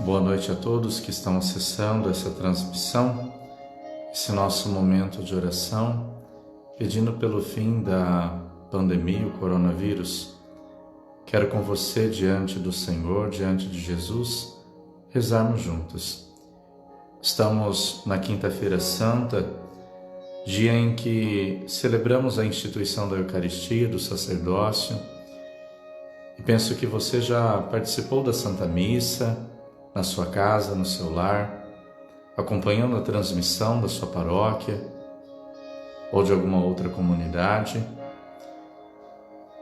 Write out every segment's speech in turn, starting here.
Boa noite a todos que estão acessando essa transmissão, esse nosso momento de oração, pedindo pelo fim da pandemia, o coronavírus. Quero com você, diante do Senhor, diante de Jesus, rezarmos juntos. Estamos na Quinta-feira Santa, dia em que celebramos a instituição da Eucaristia, do sacerdócio, e penso que você já participou da Santa Missa, na sua casa, no seu lar, acompanhando a transmissão da sua paróquia ou de alguma outra comunidade.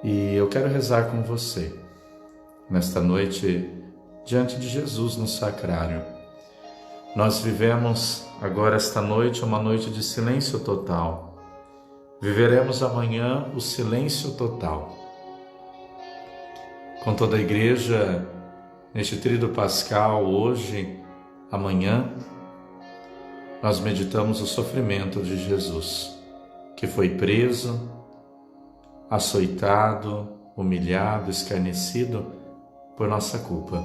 E eu quero rezar com você, nesta noite, diante de Jesus no sacrário. Nós vivemos agora esta noite uma noite de silêncio total. Viveremos amanhã o silêncio total. Com toda a Igreja, neste tríduo pascal, hoje, amanhã, nós meditamos o sofrimento de Jesus, que foi preso, açoitado, humilhado, escarnecido por nossa culpa.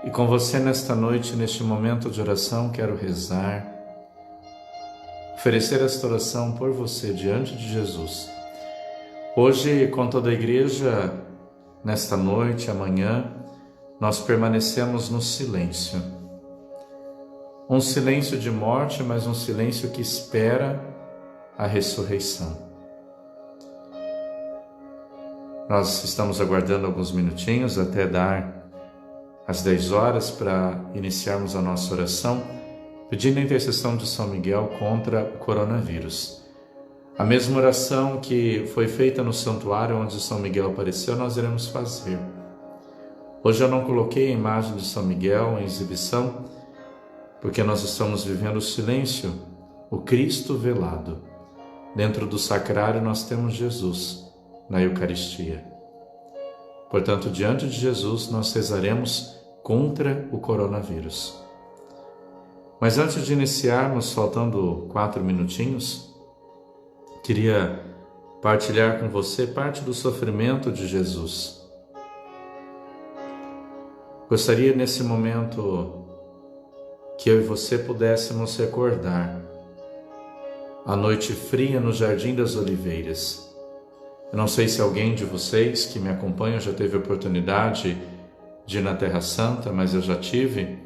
E com você nesta noite, neste momento de oração, quero rezar, oferecer esta oração por você diante de Jesus. Hoje, com toda a Igreja, nesta noite, amanhã, nós permanecemos no silêncio. Um silêncio de morte, mas um silêncio que espera a ressurreição. Nós estamos aguardando alguns minutinhos até dar as 10 horas para iniciarmos a nossa oração, pedindo a intercessão de São Miguel contra o coronavírus. A mesma oração que foi feita no santuário onde São Miguel apareceu, nós iremos fazer. Hoje eu não coloquei a imagem de São Miguel em exibição, porque nós estamos vivendo o silêncio, o Cristo velado. Dentro do sacrário nós temos Jesus, na Eucaristia. Portanto, diante de Jesus, nós rezaremos contra o coronavírus. Mas antes de iniciarmos, faltando 4 minutinhos, queria partilhar com você parte do sofrimento de Jesus. Gostaria nesse momento que eu e você pudéssemos recordar a noite fria no Jardim das Oliveiras. Eu não sei se alguém de vocês que me acompanha já teve a oportunidade de ir na Terra Santa, mas eu já tive,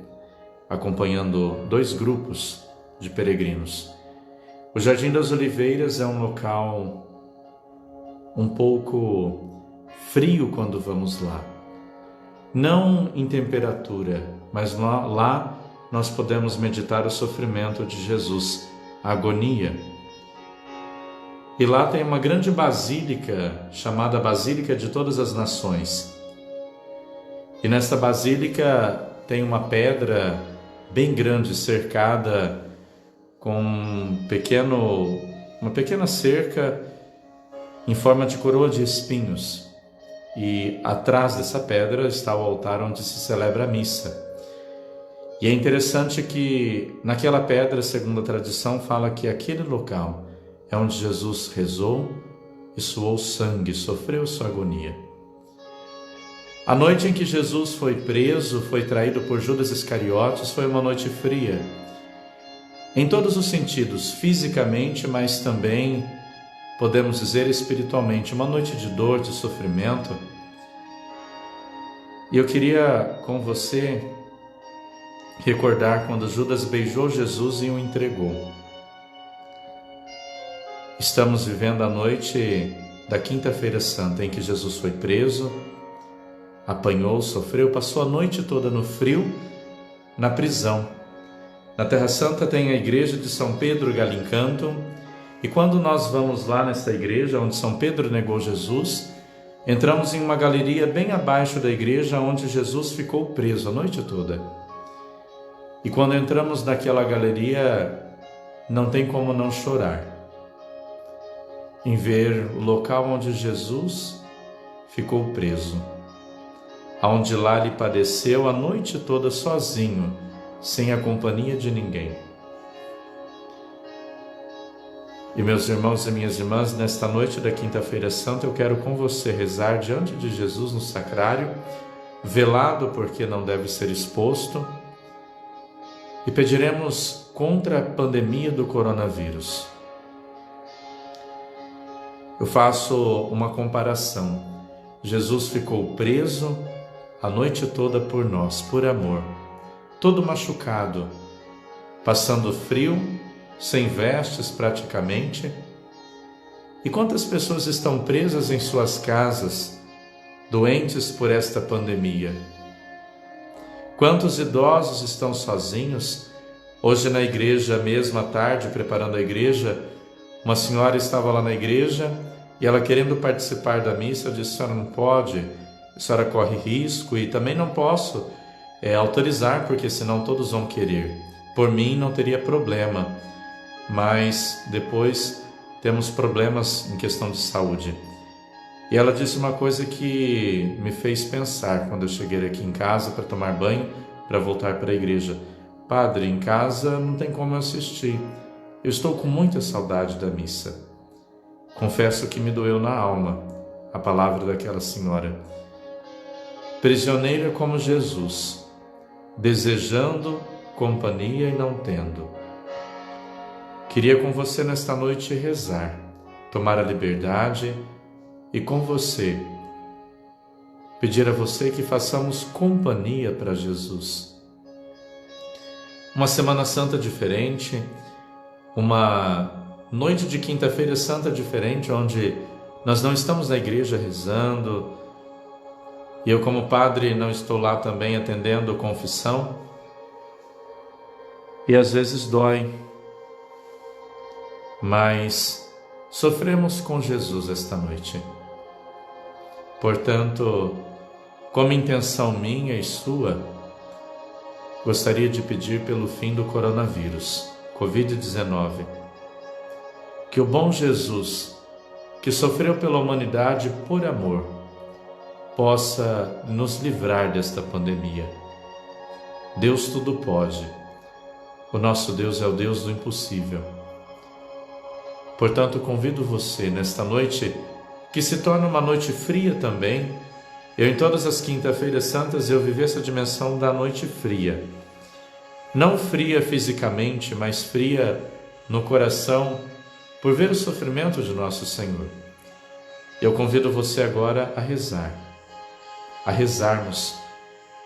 acompanhando 2 grupos de peregrinos. O Jardim das Oliveiras é um local um pouco frio quando vamos lá. Não em temperatura, mas lá nós podemos meditar o sofrimento de Jesus, a agonia. E lá tem uma grande basílica, chamada Basílica de Todas as Nações. E nesta basílica tem uma pedra bem grande, cercada com uma pequena cerca em forma de coroa de espinhos. E atrás dessa pedra está o altar onde se celebra a missa. E é interessante que naquela pedra, segundo a tradição, fala que aquele local é onde Jesus rezou e suou sangue, sofreu sua agonia. A noite em que Jesus foi preso, foi traído por Judas Iscariotes, foi uma noite fria. Em todos os sentidos, fisicamente, mas também, podemos dizer, espiritualmente, uma noite de dor, de sofrimento. E eu queria, com você, recordar quando Judas beijou Jesus e o entregou. Estamos vivendo a noite da Quinta-feira Santa, em que Jesus foi preso, apanhou, sofreu, passou a noite toda no frio, na prisão. Na Terra Santa tem a igreja de São Pedro Galincantum, e quando nós vamos lá nesta igreja, onde São Pedro negou Jesus, entramos em uma galeria bem abaixo da igreja, onde Jesus ficou preso a noite toda. E quando entramos naquela galeria, não tem como não chorar, em ver o local onde Jesus ficou preso, aonde lá ele padeceu a noite toda sozinho, sem a companhia de ninguém. E meus irmãos e minhas irmãs, nesta noite da Quinta-feira Santa, eu quero com você rezar diante de Jesus no sacrário, velado porque não deve ser exposto, e pediremos contra a pandemia do coronavírus. Eu faço uma comparação. Jesus ficou preso a noite toda por nós, por amor, todo machucado, passando frio, sem vestes praticamente. E quantas pessoas estão presas em suas casas, doentes por esta pandemia? Quantos idosos estão sozinhos? Hoje na igreja, mesmo à tarde, preparando a igreja, uma senhora estava lá na igreja e ela, querendo participar da missa, eu disse: a senhora não pode, a senhora corre risco, e também não posso autorizar, porque senão todos vão querer. Por mim não teria problema, mas depois temos problemas em questão de saúde. E ela disse uma coisa que me fez pensar quando eu cheguei aqui em casa para tomar banho, para voltar para a igreja: padre, em casa não tem como eu assistir, eu estou com muita saudade da missa. Confesso que me doeu na alma a palavra daquela senhora. Prisioneira como Jesus, desejando companhia e não tendo. Queria com você nesta noite rezar, tomar a liberdade e com você pedir a você que façamos companhia para Jesus. Uma Semana Santa diferente, uma noite de Quinta-feira Santa diferente, onde nós não estamos na igreja rezando, e eu como padre não estou lá também atendendo confissão, e às vezes dói, mas sofremos com Jesus esta noite. Portanto, como intenção minha e sua, gostaria de pedir pelo fim do coronavírus, Covid-19, que o bom Jesus, que sofreu pela humanidade por amor, possa nos livrar desta pandemia. Deus tudo pode. O nosso Deus é o Deus do impossível. Portanto, convido você nesta noite, que se torna uma noite fria também. Eu, em todas as quinta-feiras santas, eu vivi essa dimensão da noite fria. Não fria fisicamente, mas fria no coração, por ver o sofrimento de nosso Senhor. Eu convido você agora a rezarmos,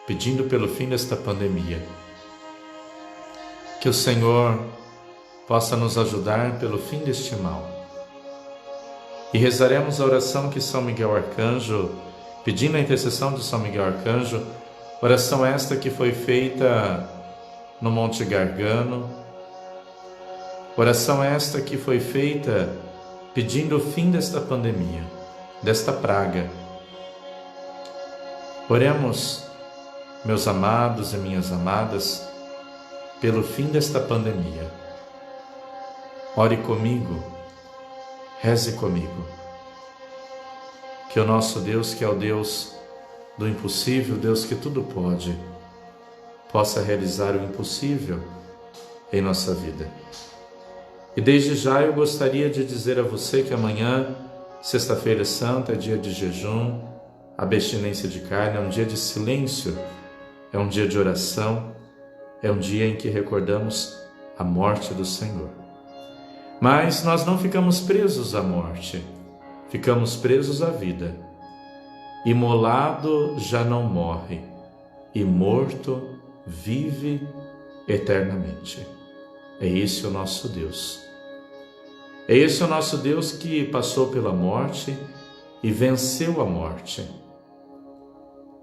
pedindo pelo fim desta pandemia. Que o Senhor possa nos ajudar pelo fim deste mal. E rezaremos a oração que São Miguel Arcanjo, pedindo a intercessão de São Miguel Arcanjo, oração esta que foi feita no Monte Gargano, oração esta que foi feita pedindo o fim desta pandemia, desta praga. Oremos, meus amados e minhas amadas, pelo fim desta pandemia. Ore comigo, reze comigo. Que o nosso Deus, que é o Deus do impossível, Deus que tudo pode, possa realizar o impossível em nossa vida. E desde já eu gostaria de dizer a você que amanhã, sexta-feira santa, é dia de jejum, abstinência de carne, é um dia de silêncio, é um dia de oração, é um dia em que recordamos a morte do Senhor. Mas nós não ficamos presos à morte, ficamos presos à vida. Imolado já não morre, e morto vive eternamente. É esse o nosso Deus. É esse o nosso Deus que passou pela morte e venceu a morte.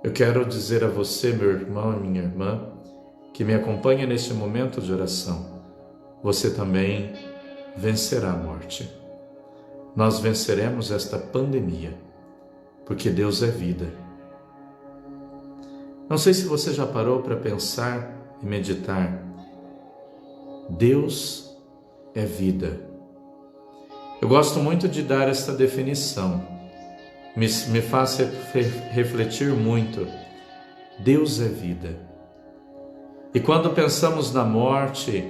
Eu quero dizer a você, meu irmão e minha irmã, que me acompanha neste momento de oração, você também vencerá a morte. Nós venceremos esta pandemia, porque Deus é vida. Não sei se você já parou para pensar e meditar. Deus é vida. Eu gosto muito de dar esta definição. Me faz refletir muito. Deus é vida. E quando pensamos na morte,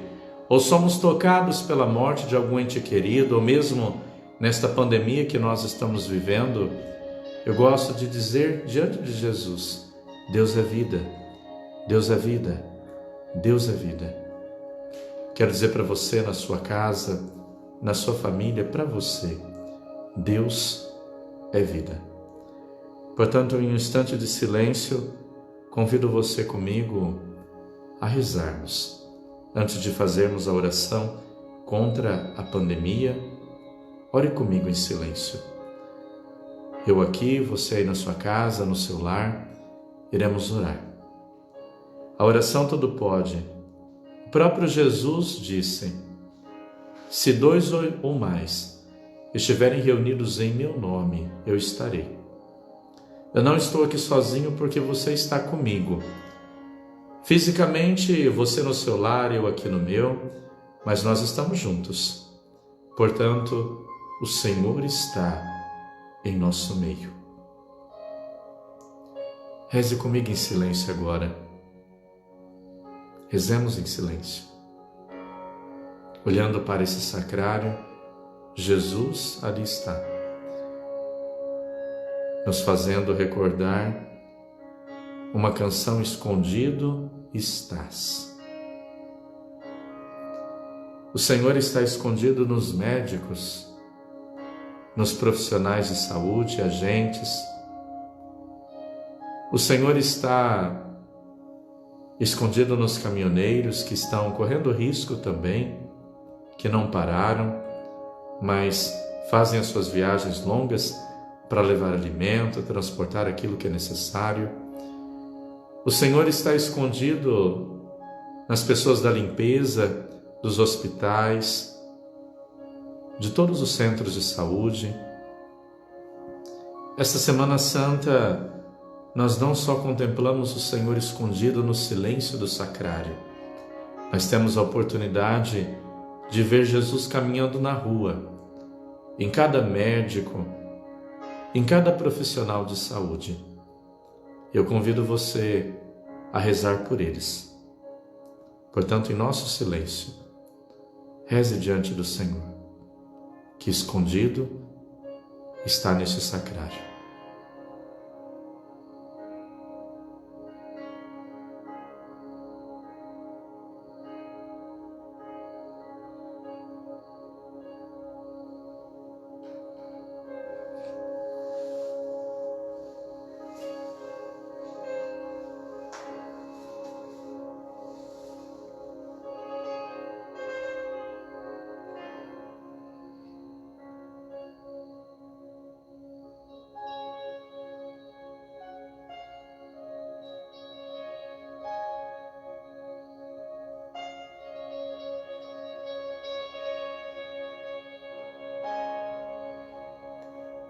ou somos tocados pela morte de algum ente querido, ou mesmo nesta pandemia que nós estamos vivendo, eu gosto de dizer diante de Jesus: Deus é vida, Deus é vida, Deus é vida. Quero dizer para você, na sua casa, na sua família, para você, Deus é vida. Portanto, em um instante de silêncio, convido você comigo a rezarmos, antes de fazermos a oração contra a pandemia. Ore comigo em silêncio. Eu aqui, você aí na sua casa, no seu lar, iremos orar. A oração tudo pode. O próprio Jesus disse: se 2 ou mais estiverem reunidos em meu nome, eu estarei. Eu não estou aqui sozinho porque você está comigo. Fisicamente, você no seu lar, eu aqui no meu, mas nós estamos juntos. Portanto, o Senhor está em nosso meio. Reze comigo em silêncio agora. Rezemos em silêncio. Olhando para esse sacrário, Jesus ali está, nos fazendo recordar uma canção: escondido estás. O Senhor está escondido nos médicos, nos profissionais de saúde, agentes. O Senhor está escondido nos caminhoneiros que estão correndo risco também, que não pararam, mas fazem as suas viagens longas para levar alimento, transportar aquilo que é necessário. O Senhor está escondido nas pessoas da limpeza, dos hospitais, de todos os centros de saúde. Esta Semana Santa, nós não só contemplamos o Senhor escondido no silêncio do sacrário, mas temos a oportunidade de ver Jesus caminhando na rua, em cada médico, em cada profissional de saúde. Eu convido você a rezar por eles. Portanto, em nosso silêncio, reze diante do Senhor, que escondido está neste sacrário.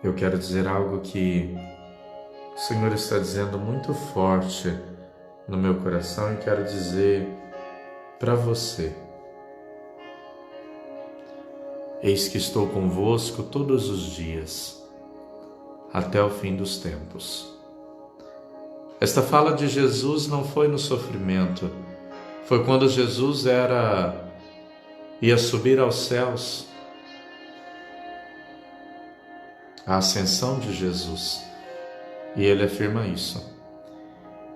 Eu quero dizer algo que o Senhor está dizendo muito forte no meu coração e quero dizer para você. Eis que estou convosco todos os dias, até o fim dos tempos. Esta fala de Jesus não foi no sofrimento, foi quando Jesus ia subir aos céus, a ascensão de Jesus, e ele afirma isso.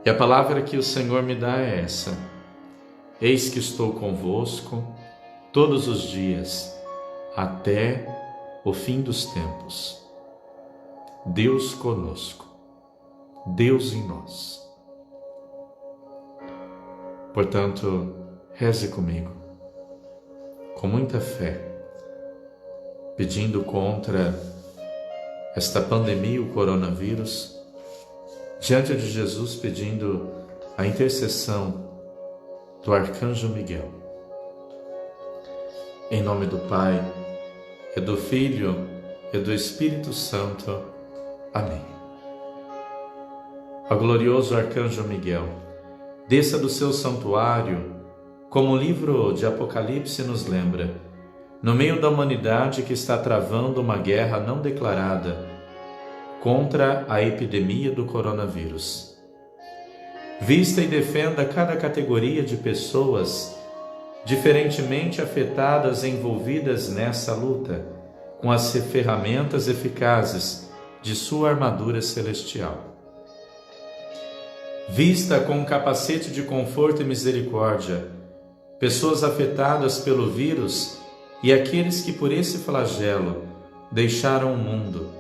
E a palavra que o Senhor me dá é essa: eis que estou convosco todos os dias, até o fim dos tempos. Deus conosco, Deus em nós. Portanto, reze comigo, com muita fé, pedindo contra esta pandemia, o coronavírus, diante de Jesus, pedindo a intercessão do Arcanjo Miguel. Em nome do Pai, e do Filho, e do Espírito Santo. Amém. Ó glorioso Arcanjo Miguel, desça do seu santuário, como o livro de Apocalipse nos lembra, no meio da humanidade que está travando uma guerra não declarada contra a epidemia do coronavírus. Vista e defenda cada categoria de pessoas diferentemente afetadas e envolvidas nessa luta, com as ferramentas eficazes de sua armadura celestial. Vista com um capacete de conforto e misericórdia pessoas afetadas pelo vírus e aqueles que por esse flagelo deixaram o mundo,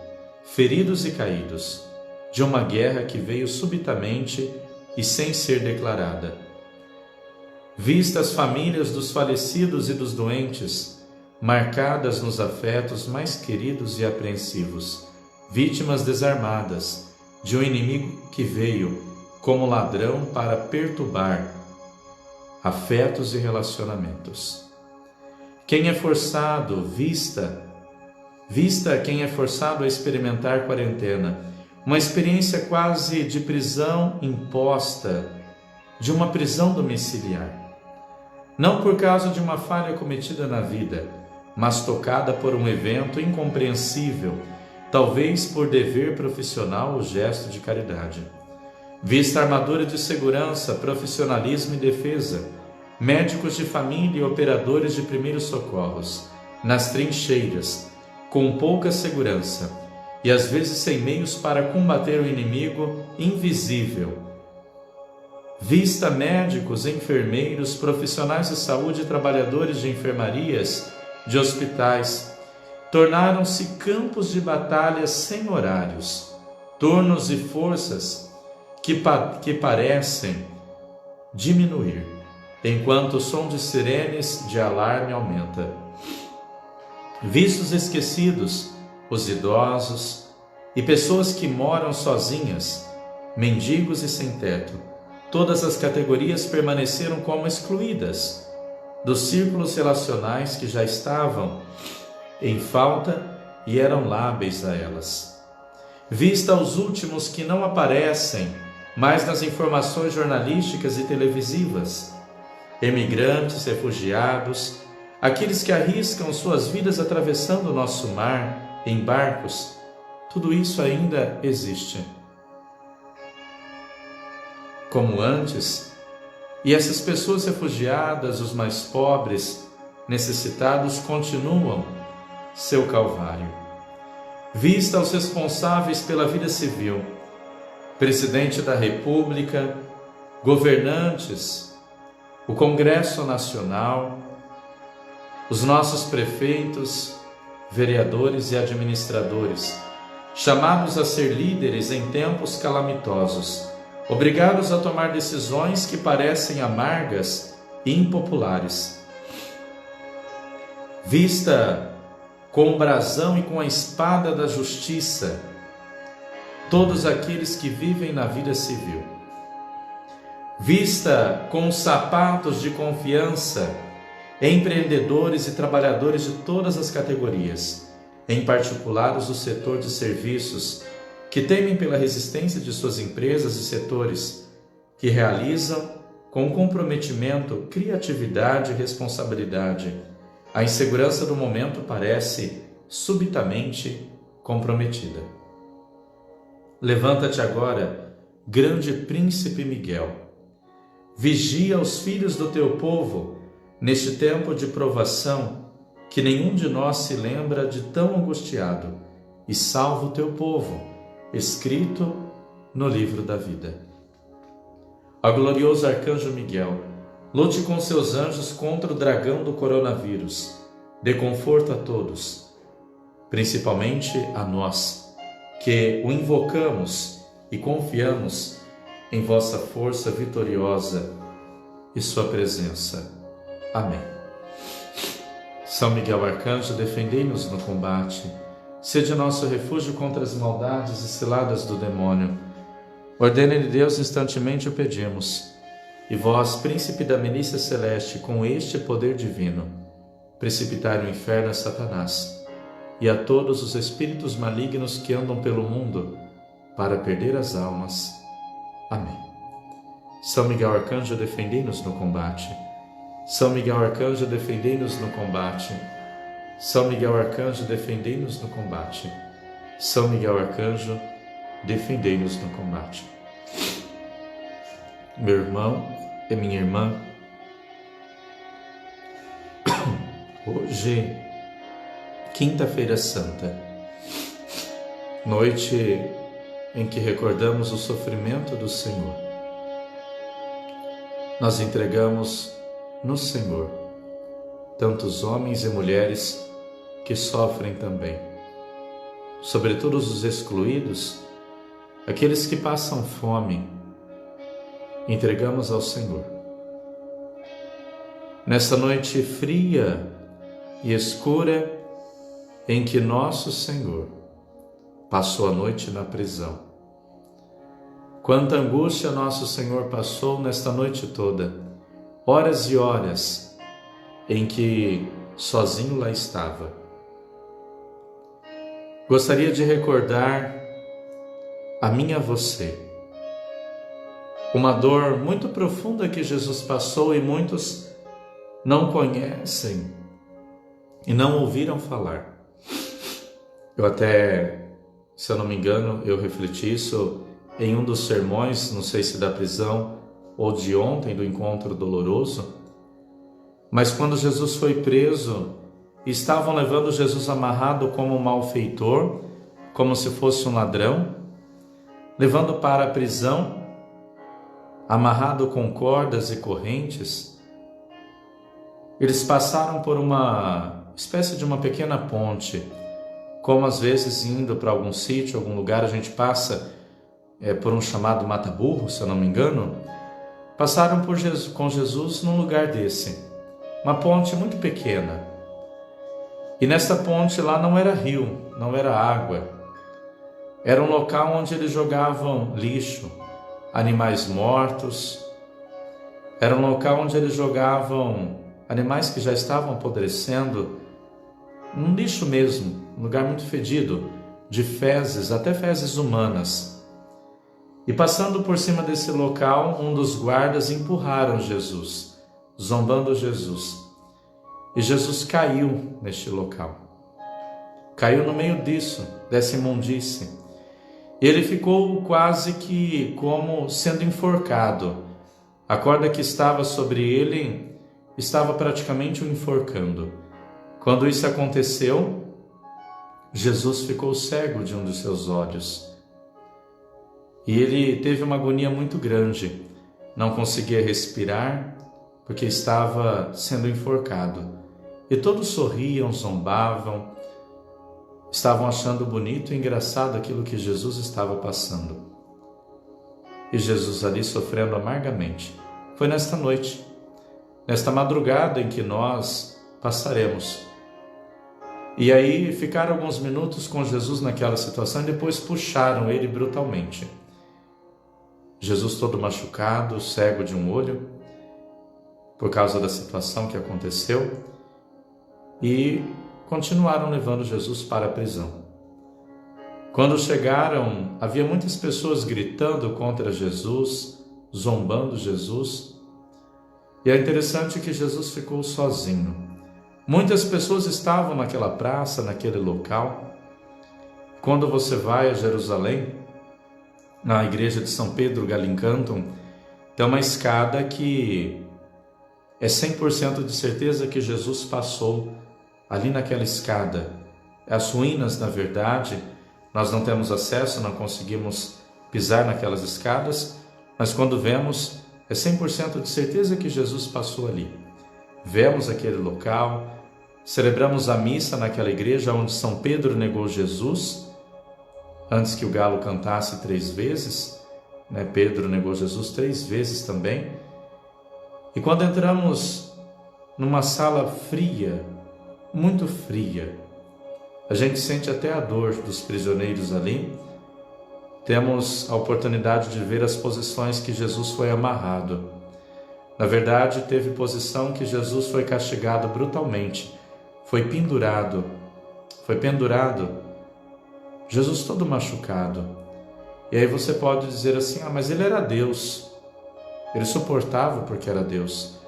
feridos e caídos, de uma guerra que veio subitamente e sem ser declarada. Vista as famílias dos falecidos e dos doentes, marcadas nos afetos mais queridos e apreensivos, vítimas desarmadas de um inimigo que veio como ladrão para perturbar afetos e relacionamentos. Quem é forçado, vista quem é forçado a experimentar quarentena, uma experiência quase de prisão imposta, de uma prisão domiciliar. Não por causa de uma falha cometida na vida, mas tocada por um evento incompreensível, talvez por dever profissional ou gesto de caridade. Vista a armadura de segurança, profissionalismo e defesa, médicos de família e operadores de primeiros socorros, nas trincheiras, com pouca segurança e às vezes sem meios para combater o inimigo invisível. Vista médicos, enfermeiros, profissionais de saúde e trabalhadores de enfermarias, de hospitais, tornaram-se campos de batalha sem horários, turnos e forças que parecem diminuir, enquanto o som de sirenes de alarme aumenta. Vistos esquecidos, os idosos e pessoas que moram sozinhas, mendigos e sem teto, todas as categorias permaneceram como excluídas dos círculos relacionais que já estavam em falta e eram lábeis a elas. Vista os últimos que não aparecem mais nas informações jornalísticas e televisivas, emigrantes, refugiados, aqueles que arriscam suas vidas atravessando o nosso mar em barcos, tudo isso ainda existe como antes, e essas pessoas refugiadas, os mais pobres, necessitados, continuam seu calvário. Vista os responsáveis pela vida civil, Presidente da República, governantes, o Congresso Nacional, os nossos prefeitos, vereadores e administradores, chamados a ser líderes em tempos calamitosos, obrigados a tomar decisões que parecem amargas e impopulares. Vista com o brasão e com a espada da justiça todos aqueles que vivem na vida civil. Vista com os sapatos de confiança empreendedores e trabalhadores de todas as categorias, em particular os do setor de serviços, que temem pela resistência de suas empresas e setores, que realizam com comprometimento, criatividade e responsabilidade. A insegurança do momento parece subitamente comprometida. Levanta-te agora, grande príncipe Miguel. Vigia os filhos do teu povo neste tempo de provação que nenhum de nós se lembra de tão angustiado, e salva o teu povo, escrito no livro da vida. Ó glorioso arcanjo Miguel, lute com seus anjos contra o dragão do coronavírus. Dê conforto a todos, principalmente a nós, que o invocamos e confiamos em vossa força vitoriosa e sua presença. Amém. São Miguel Arcanjo, defendei-nos no combate. Sede nosso refúgio contra as maldades e ciladas do demônio. Ordene-lhe Deus, instantemente o pedimos. E vós, príncipe da milícia celeste, com este poder divino, precipitai no inferno a Satanás e a todos os espíritos malignos que andam pelo mundo para perder as almas. Amém. São Miguel Arcanjo, defendei-nos no combate. São Miguel Arcanjo, defendei-nos no combate. São Miguel Arcanjo, defendei-nos no combate. São Miguel Arcanjo, defendei-nos no combate. Meu irmão e minha irmã, hoje, quinta-feira santa, noite em que recordamos o sofrimento do Senhor, nós entregamos no Senhor tantos homens e mulheres que sofrem também, sobretudo os excluídos, aqueles que passam fome, entregamos ao Senhor. Nesta noite fria e escura em que nosso Senhor passou a noite na prisão, quanta angústia nosso Senhor passou nesta noite toda, horas e horas em que sozinho lá estava. Gostaria de recordar a mim e a você uma dor muito profunda que Jesus passou e muitos não conhecem e não ouviram falar. Eu até, se eu não me engano, eu refleti isso em um dos sermões, não sei se da prisão ou de ontem, do encontro doloroso, mas quando Jesus foi preso, estavam levando Jesus amarrado como um malfeitor, como se fosse um ladrão, levando para a prisão, amarrado com cordas e correntes. Eles passaram por uma espécie de uma pequena ponte, como às vezes indo para algum sítio, algum lugar, a gente passa por um chamado mata-burro, se eu não me engano. Passaram com Jesus num lugar desse, uma ponte muito pequena. E nesta ponte lá não era rio, não era água. Era um local onde eles jogavam lixo, animais mortos. Era um local onde eles jogavam animais que já estavam apodrecendo, um lixo mesmo, um lugar muito fedido, de fezes, até fezes humanas. E passando por cima desse local, um dos guardas empurraram Jesus, zombando Jesus. E Jesus caiu neste local. Caiu no meio disso, dessa imundície. E ele ficou quase que como sendo enforcado. A corda que estava sobre ele estava praticamente o enforcando. Quando isso aconteceu, Jesus ficou cego de um dos seus olhos. E ele teve uma agonia muito grande. Não conseguia respirar porque estava sendo enforcado. E todos sorriam, zombavam, estavam achando bonito e engraçado aquilo que Jesus estava passando. E Jesus ali sofrendo amargamente. Foi nesta noite, nesta madrugada em que nós passaremos. E aí ficaram alguns minutos com Jesus naquela situação e depois puxaram ele brutalmente. Jesus todo machucado, cego de um olho, por causa da situação que aconteceu, e continuaram levando Jesus para a prisão. Quando chegaram, havia muitas pessoas gritando contra Jesus, zombando Jesus, e é interessante que Jesus ficou sozinho. Muitas pessoas estavam naquela praça, naquele local. Quando você vai a Jerusalém, na igreja de São Pedro Galincantum, tem uma escada que é 100% de certeza que Jesus passou ali naquela escada. As ruínas, na verdade, nós não temos acesso, não conseguimos pisar naquelas escadas, mas quando vemos, é 100% de certeza que Jesus passou ali. Vemos aquele local, celebramos a missa naquela igreja onde São Pedro negou Jesus, antes que o galo cantasse 3 vezes, Pedro negou Jesus 3 vezes também. E quando entramos numa sala fria, muito fria, a gente sente até a dor dos prisioneiros ali. Temos a oportunidade de ver as posições que Jesus foi amarrado. Na verdade, teve posição que Jesus foi castigado brutalmente, foi pendurado, Jesus todo machucado. E aí você pode dizer assim, mas ele era Deus, ele suportava porque era Deus.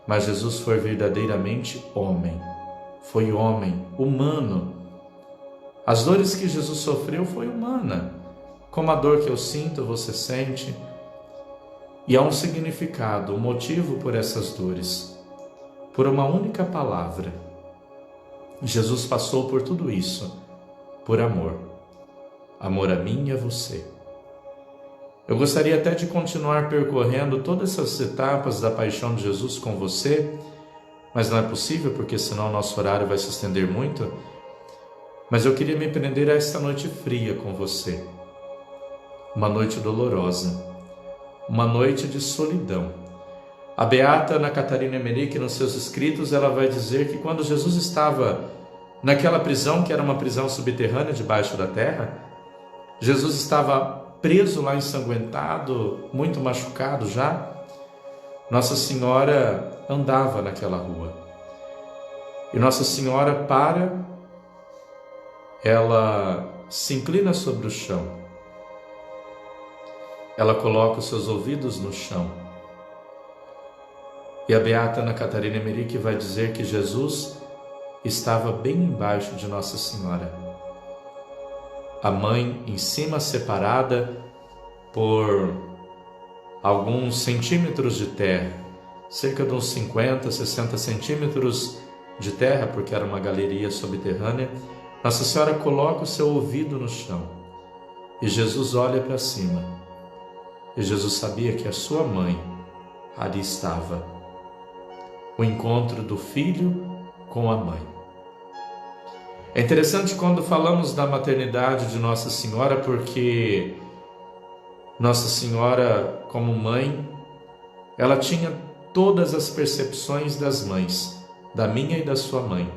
Mas Jesus foi verdadeiramente homem, foi homem, humano. As dores que Jesus sofreu foi humana, como a dor que eu sinto, você sente. E há um significado, um motivo por essas dores, por uma única palavra. Jesus passou por tudo isso, por amor. Amor a mim e a você. Eu gostaria até de continuar percorrendo todas essas etapas da paixão de Jesus com você, mas não é possível, porque senão o nosso horário vai se estender muito. Mas eu queria me prender a esta noite fria com você. Uma noite dolorosa, uma noite de solidão. A beata Ana Catarina Emmerich, nos seus escritos, ela vai dizer que quando Jesus estava naquela prisão, que era uma prisão subterrânea debaixo da terra, Jesus estava preso lá, ensanguentado, muito machucado já. Nossa Senhora andava naquela rua. E Nossa Senhora ela se inclina sobre o chão. Ela coloca os seus ouvidos no chão. E a beata Ana Catarina Emmerich vai dizer que Jesus estava bem embaixo de Nossa Senhora. A mãe em cima, separada por alguns centímetros de terra, cerca de uns 50, 60 centímetros de terra, porque era uma galeria subterrânea. Nossa Senhora coloca o seu ouvido no chão e Jesus olha para cima. E Jesus sabia que a sua mãe ali estava. O encontro do filho com a mãe. É interessante quando falamos da maternidade de Nossa Senhora, porque Nossa Senhora, como mãe, ela tinha todas as percepções das mães, da minha e da sua mãe.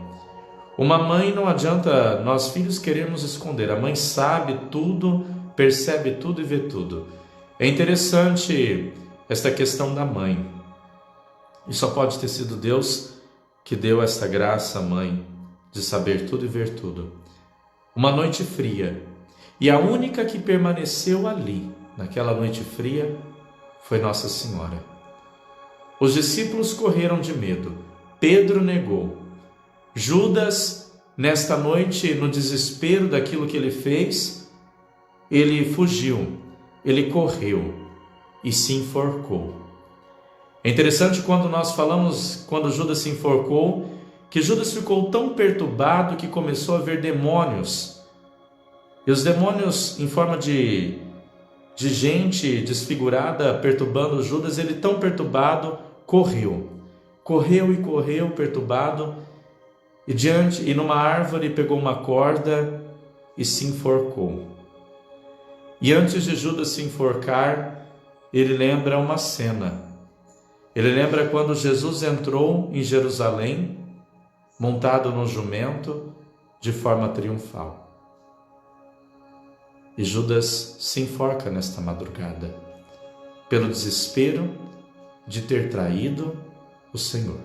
Uma mãe, não adianta nós filhos queremos esconder, a mãe sabe tudo, percebe tudo e vê tudo. É interessante esta questão da mãe, e só pode ter sido Deus que deu esta graça à mãe, de saber tudo e ver tudo. Uma noite fria, e a única que permaneceu ali, naquela noite fria, foi Nossa Senhora. Os discípulos correram de medo, Pedro negou. Judas, nesta noite, no desespero daquilo que ele fez, ele fugiu, ele correu e se enforcou. É interessante quando nós falamos, quando Judas se enforcou, que Judas ficou tão perturbado que começou a ver demônios. E os demônios, em forma de gente desfigurada, perturbando Judas, ele tão perturbado, correu. Correu e correu, perturbado, e numa árvore pegou uma corda e se enforcou. E antes de Judas se enforcar, ele lembra uma cena. Ele lembra quando Jesus entrou em Jerusalém, montado num jumento, de forma triunfal. E Judas se enforca nesta madrugada, pelo desespero de ter traído o Senhor.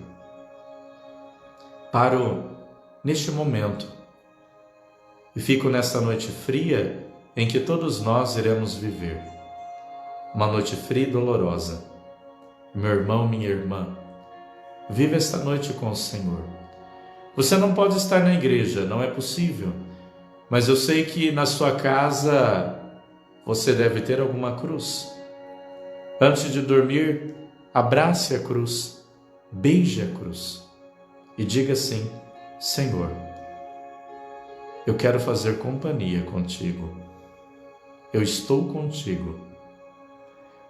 Paro neste momento e fico nesta noite fria em que todos nós iremos viver. Uma noite fria e dolorosa. Meu irmão, minha irmã, vive esta noite com o Senhor. Você não pode estar na igreja, não é possível, mas eu sei que na sua casa você deve ter alguma cruz. Antes de dormir, abrace a cruz, beije a cruz e diga assim: Senhor, eu quero fazer companhia contigo, eu estou contigo.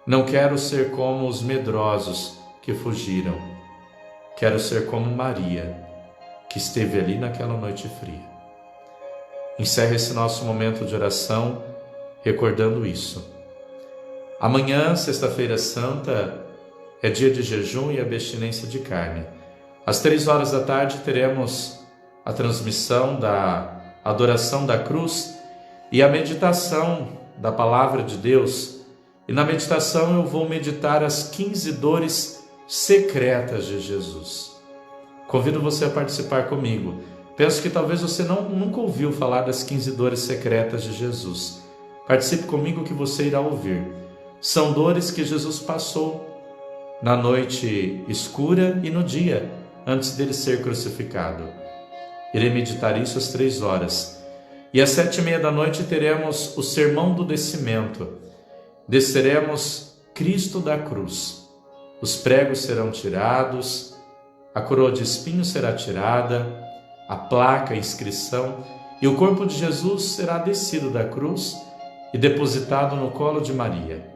Não quero ser como os medrosos que fugiram, quero ser como Maria, que esteve ali naquela noite fria. Encerre esse nosso momento de oração recordando isso. Amanhã, sexta-feira santa, é dia de jejum e abstinência de carne. Às 3 horas da tarde teremos a transmissão da adoração da cruz e a meditação da palavra de Deus. E na meditação eu vou meditar as 15 dores secretas de Jesus. Convido você a participar comigo. Penso que talvez você nunca ouviu falar das 15 dores secretas de Jesus. Participe comigo que você irá ouvir. São dores que Jesus passou na noite escura e no dia, antes dele ser crucificado. Irei meditar isso às 3 horas. E às 7h30 da noite teremos o sermão do descimento. Desceremos Cristo da cruz. Os pregos serão tirados, a coroa de espinhos será tirada, a placa, a inscrição, e o corpo de Jesus será descido da cruz e depositado no colo de Maria.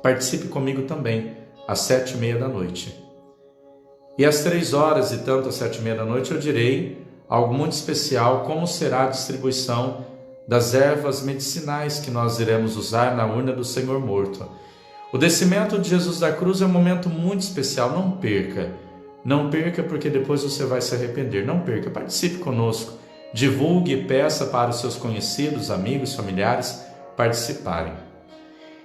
participe comigo também, às 7h30 da noite. E às 3h e tanto, às 7h30 da noite, eu direi algo muito especial, como será a distribuição das ervas medicinais que nós iremos usar na urna do Senhor morto. O descimento de Jesus da cruz é um momento muito especial, não perca. Não perca, porque depois você vai se arrepender. Não perca, participe conosco. Divulgue e peça para os seus conhecidos, amigos, familiares participarem.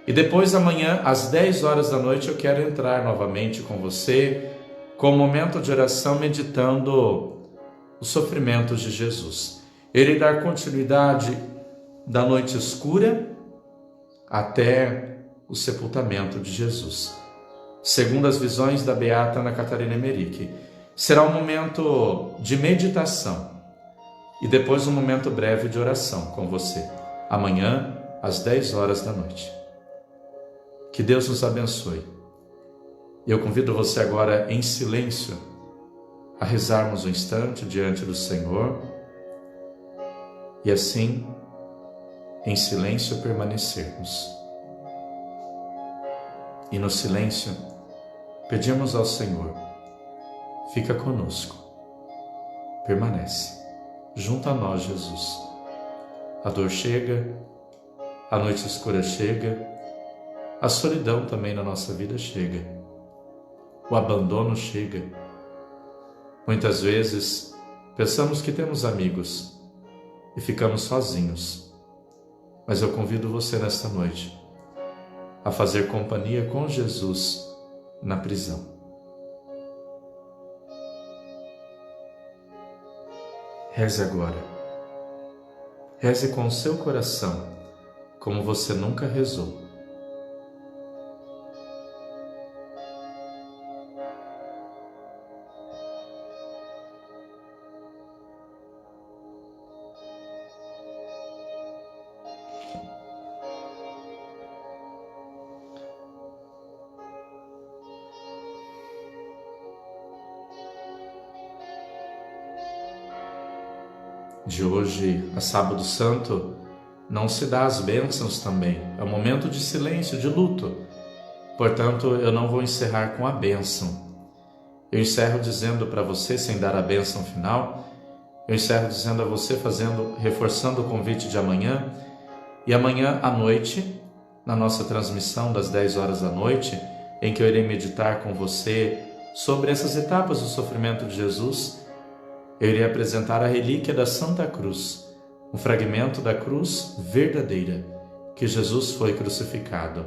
E depois, amanhã, às 10h da noite, eu quero entrar novamente com você, com um momento de oração, meditando os sofrimentos de Jesus. Irei dar continuidade da noite escura até o sepultamento de Jesus, segundo as visões da beata Ana Catarina Emmerich. Será um momento de meditação e depois um momento breve de oração com você, amanhã às 10h da noite. Que Deus nos abençoe. Eu convido você agora em silêncio a rezarmos um instante diante do Senhor e assim, em silêncio, permanecermos. E no silêncio, pedimos ao Senhor, fica conosco, permanece, junto a nós, Jesus. A dor chega, a noite escura chega, a solidão também na nossa vida chega, o abandono chega. Muitas vezes pensamos que temos amigos e ficamos sozinhos, mas eu convido você nesta noite a fazer companhia com Jesus na prisão. Reze agora. Reze com o seu coração, como você nunca rezou. De hoje a Sábado Santo, não se dá as bênçãos também. É um momento de silêncio, de luto. Portanto, eu não vou encerrar com a bênção. Eu encerro dizendo para você, sem dar a bênção final, eu encerro dizendo a você, reforçando o convite de amanhã. E amanhã à noite, na nossa transmissão das 10h da noite, em que eu irei meditar com você sobre essas etapas do sofrimento de Jesus, eu irei apresentar a relíquia da Santa Cruz, um fragmento da cruz verdadeira, que Jesus foi crucificado.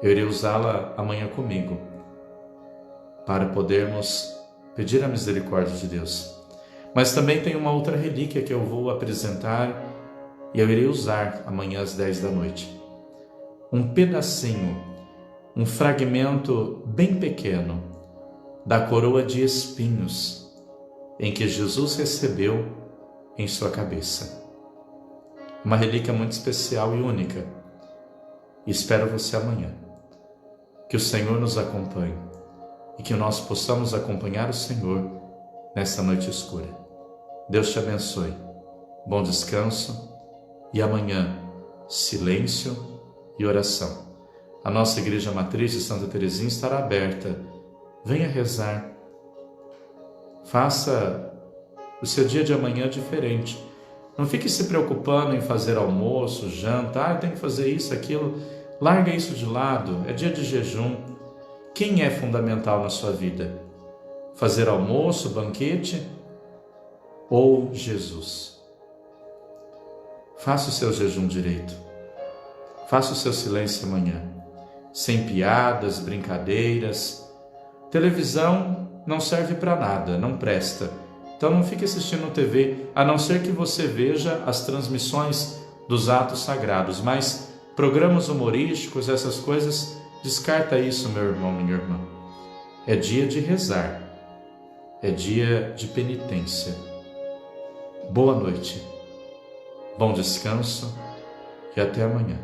Eu irei usá-la amanhã comigo, para podermos pedir a misericórdia de Deus. Mas também tem uma outra relíquia que eu vou apresentar e eu irei usar amanhã às 10 da noite. Um pedacinho, um fragmento bem pequeno da coroa de espinhos em que Jesus recebeu em sua cabeça. Uma relíquia muito especial e única. E espero você amanhã. Que o Senhor nos acompanhe e que nós possamos acompanhar o Senhor nessa noite escura. Deus te abençoe. Bom descanso e amanhã silêncio e oração. A nossa Igreja Matriz de Santa Teresinha estará aberta. Venha rezar. Faça o seu dia de amanhã diferente. Não fique se preocupando em fazer almoço, janta, tem que fazer isso, aquilo. Larga isso de lado, é dia de jejum. Quem é fundamental na sua vida? Fazer almoço, banquete ou Jesus? Faça o seu jejum direito. Faça o seu silêncio amanhã. Sem piadas, brincadeiras. Televisão não serve para nada, não presta. Então não fique assistindo TV, a não ser que você veja as transmissões dos atos sagrados, mas programas humorísticos, essas coisas, descarta isso, meu irmão, minha irmã. É dia de rezar, é dia de penitência. Boa noite, bom descanso e até amanhã.